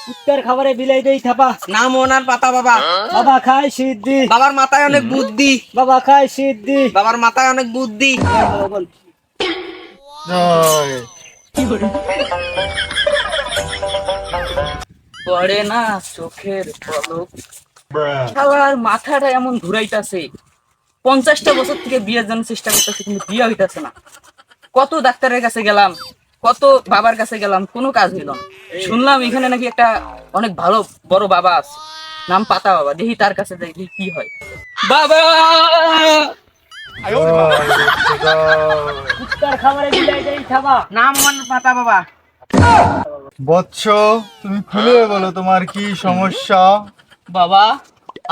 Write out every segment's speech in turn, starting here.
কুত্তার খাবারে বিলাই দেই থাপা। নাম ওনার পাতা বাবা। বাবা খায় সিদ্ধি। বাবার মাথায় অনেক বুদ্ধি। বাবা খায় সিদ্ধি। বাবার মাথায় অনেক বুদ্ধি। বাবা বল। পড়ে না চোখের পলক, শালার মাথাটা এমন ঘুরাইতাছে। 50টা বছর থেকে বিয়ের জন্য চেষ্টা করতেছে, কিন্তু বিয়ে হইতাছে না। কত ডাক্তারের কাছে গেলাম, কত বাবার কাছে গেলাম, কোনো কাজ হইল না। শুনলাম এখানে নাকি একটা অনেক ভালো বড় বাবা আছে, নাম পাতা বাবা। দেখি তার কাছে যাই, দেখি কি হয়। বাবা, কুত্তার খাবারে বিলাই দেই থাপা। নাম ওনার পাতা বাবা। বৎস, তুমি খুলে বলো তোমার কি সমস্যা? বাবা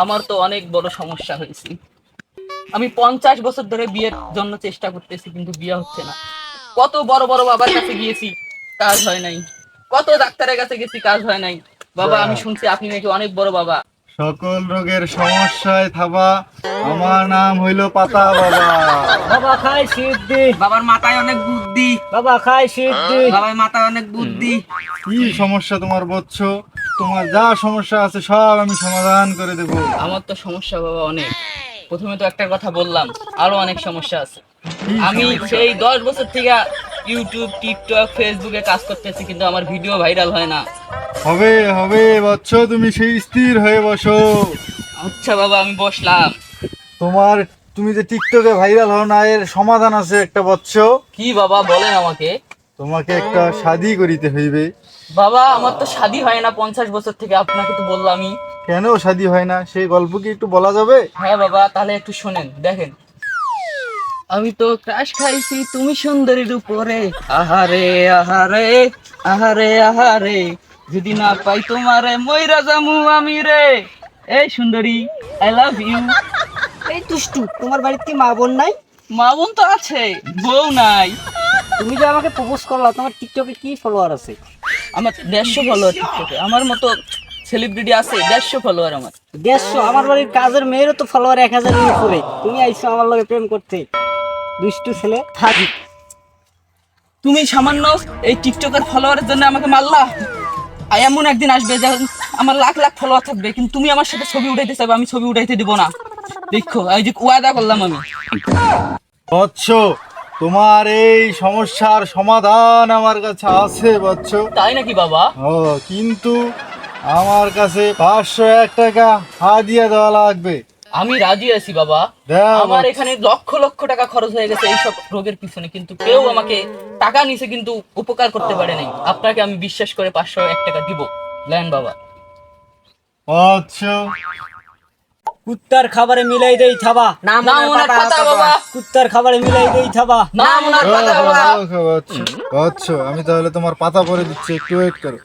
আমার তো অনেক বড় সমস্যা হয়েছে। আমি 50 বছর ধরে বিয়ের জন্য চেষ্টা করতেছি, কিন্তু বিয়ে হচ্ছে না। কত বড় বড় বাবার কাছে গিয়েছি, কাজ হয় নাই। কত ডাক্তারের কাছে গেছি, কাজ হয় নাই। বাবা আমি শুনছি আপনি নাকি অনেক বড় বাবা। সকল রোগের সমস্যায় থাবা। আমার নাম হইল পাতা বাবা। বাবা খায় সিদ্ধি। বাবার মাথায় অনেক বুদ্ধি। বাবা খায় সিদ্ধি। বাবার মাথায় অনেক বুদ্ধি। কি সমস্যা তোমার বৎস? তোমার যা সমস্যা আছে সব আমি সমাধান করে দেব। আমার তো সমস্যা বাবা অনেক। প্রথমে তো একটা কথা বললাম, আরো অনেক সমস্যা আছে। কি আমি সমস্যা? সেই 10 বছর থেকে ইউটিউব, টিকটক, ফেসবুকে কাজ করতেছি, কিন্তু আমার ভিডিও ভাইরাল হয় না। হবে হবে বৎস, তুমি সেই স্থির হয়ে বসো। আচ্ছা বাবা আমি বসলাম। তুমি যে টিকটকে ভাইরাল হও না, এর সমাধান আছে একটা বৎস। কি বাবা বলেন আমাকে। তোমাকে একটা শাদি করিতে হইবে। বাবা আমার তো শাদী হয় না 50 বছর থেকে, আপনাকে তো বললামই। কেন শাদি হয় না সেই গল্প কি একটু বলা যাবে? হ্যাঁ বাবা, তাহলে একটু শোনেন। দেখেন, আমি তো ক্রাশ খাইছি তুমি সুন্দরীর উপরে, আহারে আহারে আহারে আহারে, যদি না পাই তোমারে মইরা জামু আমি রে। এই সুন্দরী, আই লাভ ইউ। এই দুষ্টু, তোমার বাড়িতে কি মা বোন নাই? মা বোন তো আছে, বউ নাই। তুমি যে আমাকে প্রপোজ করলা, তোমার টিকটকে কি ফলোয়ার আছে? আমার 150 ফলোয়ার টিকটকে। আমার মতো সেলিব্রিটি আছে 150 ফলোয়ার আমার। 150? আমার বাড়ির কাজের মেয়েরও তো ফলোয়ার 1000-এর উপরে। তুমি আইছো আমার লগে প্রেম করতে, দুষ্টু ছেলে। থাকি। তুমি সামান্য এই টিকটকের ফলোয়ারের জন্য আমাকে মারলা। আর এমন একদিন আসবে যখন আমার লাখ লাখ ফলোয়ার থাকবে, কিন্তু তুমি আমার সাথে ছবি উঠাইতে চাইবে, আমি ছবি উঠাইতে দিব না। দেখো এই যে ওয়াদা করলাম আমি। বৎস, তোমার এই সমস্যার সমাধান আমার কাছে আছে বৎস। তাই নাকি বাবা? ও, কিন্তু আমার কাছে 501 টাকা হাদিয়া দেওয়া লাগবে। আমি রাজি আছি বাবা। দাও আমার বৎস। এখানে লক্ষ লক্ষ টাকা খরচ হয়ে গেছে এইসব রোগের পিছনে, কিন্তু কেউ আমাকে টাকা নিছে কিন্তু উপকার করতে পারে নাই। আপনাকে আমি বিশ্বাস করে 501 টাকা দিব। লেন বাবা। বৎস, কুত্তার খাবারে মিলাই দেই থাবা। নাম নাম ওনার পাতা বাবা। কুত্তার খাবারে মিলাই দেই থাবা। নাম ওনার পাতা বাবা। বৎস, বৎস, আমি তাহলে তোমার পাতা পরে দিচ্ছি, একটু ওয়েট করো।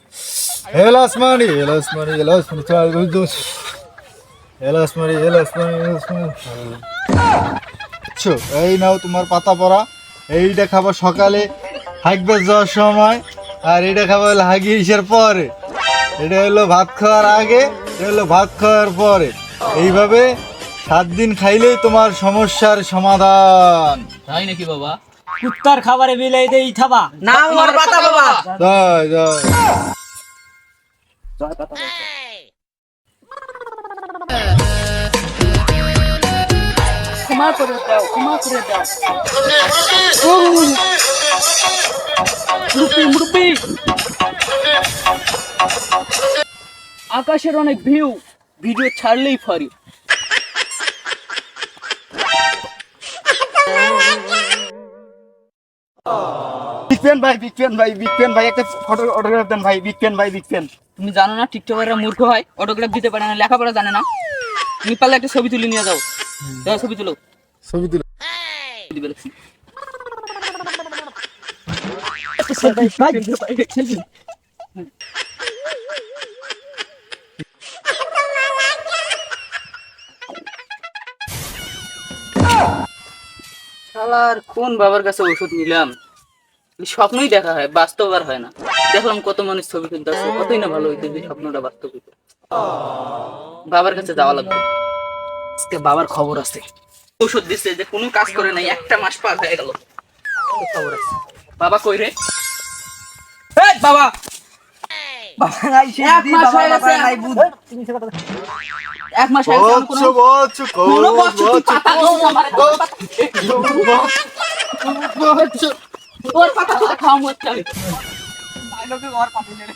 হেলাসমানি হেলাসমানি হেলাসমানি চাল দোস হেলাসমানি হেলাসমানি হেলাসমানি। আচ্ছা, এই নাও তোমার পাতা পরা। এইটা খাবো সকালে হাঁকবে যাওয়ার সময়, আর এটা খাবো হলো হাগিসের পরে। এটা হলো ভাত খাওয়ার আগে, এটা হলো ভাত খাওয়ার পরে। এইভাবে 7 দিন খাইলেই তোমার সমস্যার সমাধান। তাই নাকি বাবা? কুত্তার খাবারে মিলাই দেই থাবা। নাম ওনার পাতা বাবা। জয় জয়। ক্ষমা করে দাও, ক্ষমা করে দাও। মুরব্বি, মুরব্বি। আকাশের অনেক ভিউ, ভিডিও ছাড়লেই ফারি। বিগ পেন ভাই, বিগ পেন ভাই, বিগ পেন ভাই, একটা ফটো অটোগ্রাফ দেন ভাই। বিগ পেন ভাই, বিগ পেন। তুমি জানো না টিকটকাররা মূর্খ হয়, অটোগ্রাফ দিতে পারে না, লেখাপড়া জানে না। তুমি পারলে একটা ছবি তুলে নিয়ে যাও। যাও ছবি তুলো। ছবি তুলে দিবে লিখছি। শালার কোন বাবার কাছে ওষুধ নিলাম, স্বপ্নই দেখা হয়, বাস্তব আর হয় না। দেখলাম কত মানুষ ছবি তুলতেছে, কতই না ভালো হইতো যদি স্বপ্নটা বাস্তব হইতো। বাবার কাছে যাওয়া লাগবে, আজকে বাবার খবর আছে। ওষুধ দিচ্ছে যে কোনো কাজ করে নাই, 1 মাস পার হয়ে গেল। খবর আছে। বাবা কই রে? এই বাবা, বাবা নাই সিদ্ধি, মাস বাবা হয়ে গেছে। মাথায় নাই বুদ্ধি। তুমি মিছে কথা বলো। 1 মাস হয়ে গেছে, আমি কোনো কোনো বছর তুই পাতা দিস না আমারে, তোর পাতা তোর পাতা খাওয়া মরতে হবে। ভাই লোকে ঘর পাঠিয়ে দিলে।